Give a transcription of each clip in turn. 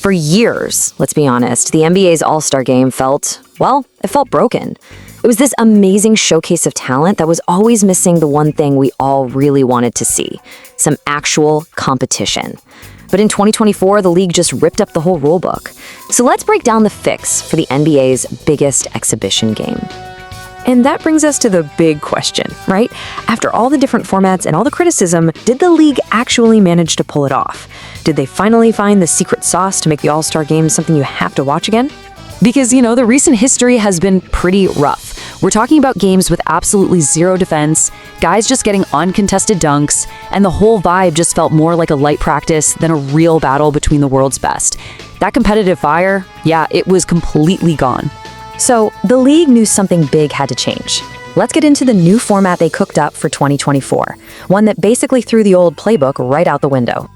For years, let's be honest, the NBA's All-Star Game felt broken. It was this amazing showcase of talent that was always missing the one thing we all really wanted to see, some actual competition. But in 2024, the league just ripped up the whole rulebook. So let's break down the fix for the NBA's biggest exhibition game. And that brings us to the big question, right? After all the different formats and all the criticism, did the league actually manage to pull it off? Did they finally find the secret sauce to make the All-Star Game something you have to watch again? Because, the recent history has been pretty rough. We're talking about games with absolutely zero defense, guys just getting uncontested dunks, and the whole vibe just felt more like a light practice than a real battle between the world's best. That competitive fire, it was completely gone. So, the league knew something big had to change. Let's get into the new format they cooked up for 2024, one that basically threw the old playbook right out the window.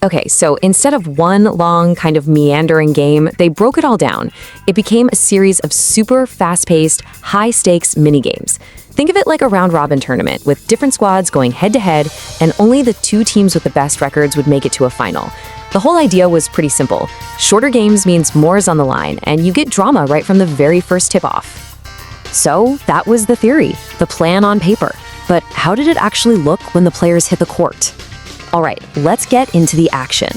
Okay, so instead of one long, kind of meandering game, they broke it all down. It became a series of super fast-paced, high-stakes mini-games. Think of it like a round-robin tournament, with different squads going head-to-head, and only the two teams with the best records would make it to a final. The whole idea was pretty simple. Shorter games means more is on the line, and you get drama right from the very first tip-off. So that was the theory, the plan on paper. But how did it actually look when the players hit the court? All right, let's get into the action.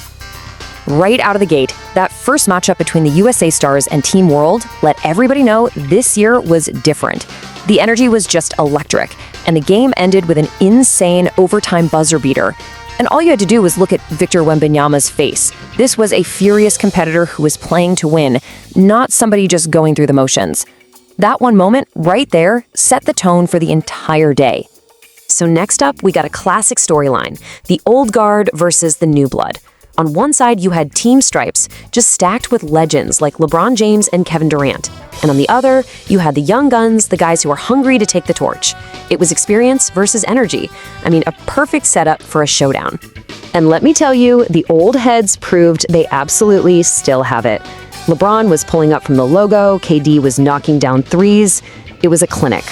Right out of the gate, that first matchup between the USA Stars and Team World let everybody know this year was different. The energy was just electric, and the game ended with an insane overtime buzzer beater. And all you had to do was look at Victor Wembanyama's face. This was a furious competitor who was playing to win, not somebody just going through the motions. That one moment right there set the tone for the entire day. So next up, we got a classic storyline, the old guard versus the new blood. On one side, you had Team Stripes, just stacked with legends like LeBron James and Kevin Durant. And on the other, you had the young guns, the guys who were hungry to take the torch. It was experience versus energy. A perfect setup for a showdown. And let me tell you, the old heads proved they absolutely still have it. LeBron was pulling up from the logo, KD was knocking down threes. It was a clinic.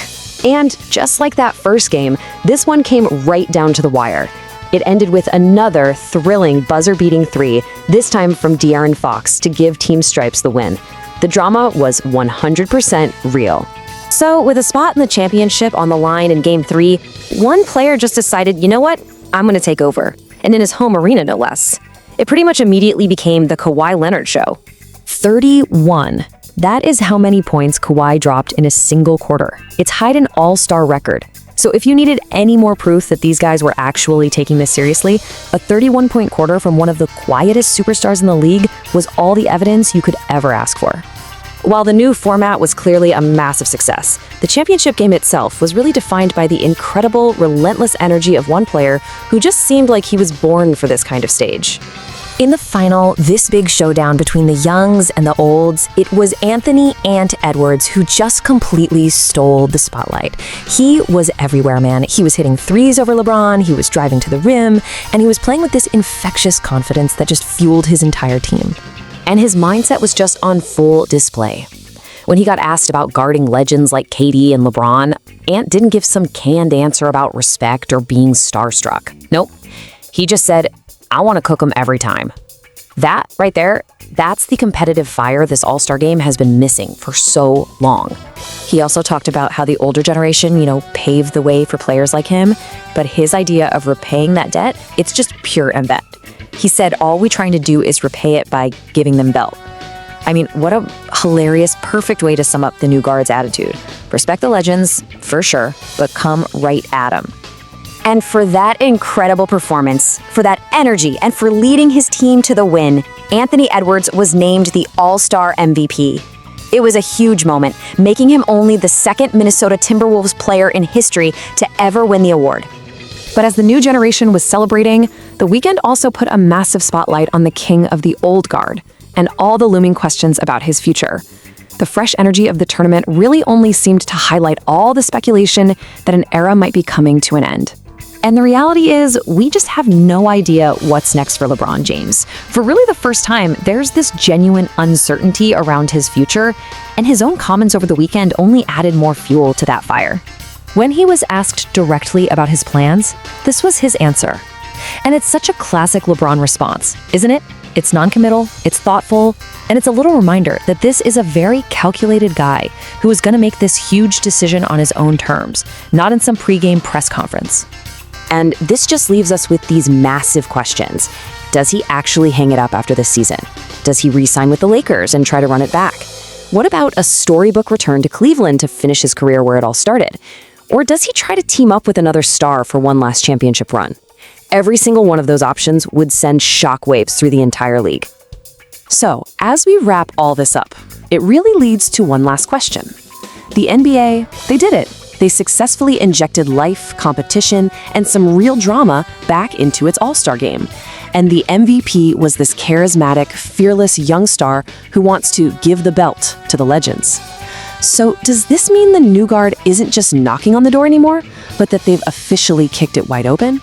And just like that first game, this one came right down to the wire. It ended with another thrilling buzzer-beating three, this time from De'Aaron Fox to give Team Stripes the win. The drama was 100% real. So with a spot in the championship on the line in Game 3, one player just decided, you know what? I'm going to take over. And in his home arena, no less. It pretty much immediately became the Kawhi Leonard show. 31. That is how many points Kawhi dropped in a single quarter. It's tied an all-star record. So if you needed any more proof that these guys were actually taking this seriously, a 31-point quarter from one of the quietest superstars in the league was all the evidence you could ever ask for. While the new format was clearly a massive success, the championship game itself was really defined by the incredible, relentless energy of one player who just seemed like he was born for this kind of stage. In the final, this big showdown between the youngs and the olds, it was Anthony "Ant" Edwards who just completely stole the spotlight. He was everywhere, man. He was hitting threes over LeBron, he was driving to the rim, and he was playing with this infectious confidence that just fueled his entire team. And his mindset was just on full display. When he got asked about guarding legends like KD and LeBron, Ant didn't give some canned answer about respect or being starstruck. Nope. He just said, I want to cook them every time. That right there, that's the competitive fire this All-Star game has been missing for so long. He also talked about how the older generation, paved the way for players like him, but his idea of repaying that debt, it's just pure embed. He said, all we're trying to do is repay it by giving them belt. What a hilarious, perfect way to sum up the new guard's attitude. Respect the legends, for sure, but come right at them. And for that incredible performance, for that energy, and for leading his team to the win, Anthony Edwards was named the All-Star MVP. It was a huge moment, making him only the second Minnesota Timberwolves player in history to ever win the award. But as the new generation was celebrating, the weekend also put a massive spotlight on the king of the old guard and all the looming questions about his future. The fresh energy of the tournament really only seemed to highlight all the speculation that an era might be coming to an end. And the reality is, we just have no idea what's next for LeBron James. For really the first time, there's this genuine uncertainty around his future, and his own comments over the weekend only added more fuel to that fire. When he was asked directly about his plans, this was his answer. And it's such a classic LeBron response, isn't it? It's non-committal, it's thoughtful, and it's a little reminder that this is a very calculated guy who is going to make this huge decision on his own terms, not in some pregame press conference. And this just leaves us with these massive questions. Does he actually hang it up after this season? Does he re-sign with the Lakers and try to run it back? What about a storybook return to Cleveland to finish his career where it all started? Or does he try to team up with another star for one last championship run? Every single one of those options would send shockwaves through the entire league. So, as we wrap all this up, it really leads to one last question. The NBA, they did it. They successfully injected life, competition, and some real drama back into its All-Star game. And the MVP was this charismatic, fearless young star who wants to give the belt to the legends. So does this mean the new guard isn't just knocking on the door anymore, but that they've officially kicked it wide open?